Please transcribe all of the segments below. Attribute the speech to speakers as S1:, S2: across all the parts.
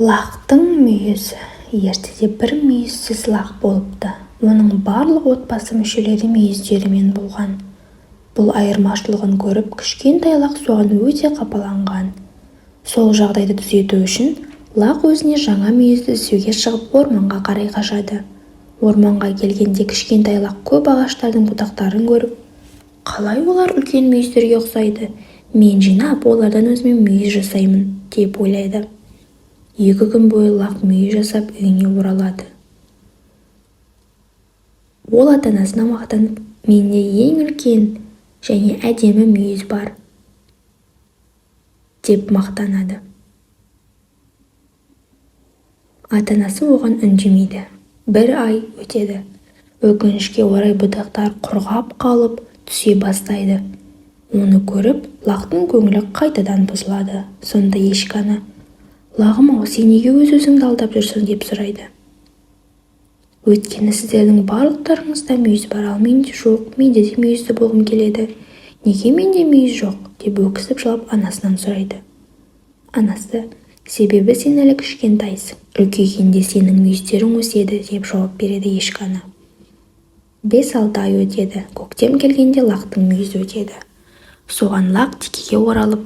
S1: Лақтың мүйізі. Ертеде бір мүйізсіз лақ болыпты. Оның барлық отбасы мүшелері мүйіздерімен болған. Бұл айырмашылығын көріп, кішкентай лақ соған өте қапаланған. Сол жағдайды түзету үшін лақ өзіне жаңа мүйізді іздеуге шығып орманға қарай қашады. Орманға келгенде кішкентай лақ көп ағаштардың бұтақтарын көріп, қалай олар үлкен мүйіздерге ұқсайды? Мен жинап, олардан өзіме мүйіз жасаймын, деп ойлайды. 2 күн бойы лақ мүйіз жасап үйіне оралады. Ол ата-анасына мақтанып, менде ең үлкен және әдемі мүйіз бар, деп мақтанады. Ата-анасы оған үндемейді. 1 ай өтеді. Өкінішке орай бұтақтар құрғап қалып түсе бастайды. Оны көріп, лақтың көңілі қайтадан бұзылады. Сонда ешкі ана: «Лағым-ау, сен неге өз-өзіңді алдап жүрсің?» деп сұрайды. «Өйткені сіздердің барлықтарыңызда мүйіз бар, ал менде жоқ, менде де мүйізді болғым келеді. Неге менде мүйіз жоқ?» деп өксіп жылап анасынан сұрайды. Анасы: «Себебі сен әлі кішкентайсың, үлкейгенде сенің мүйіздерің өседі», деп жауап береді ешкі ана. 5-6 ай өтеді. Көктем келгенде лақтың мүйізі өтеді. Соған лақ текеге оралып: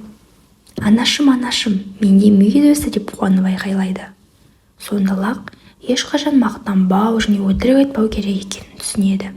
S1: «Анашым, анашым, менде мүйіз өсті», деп қуанып айқайлайды. Сонда лақ ешқашан мақтанбау және өтірік айтпау керек екенін түсінеді.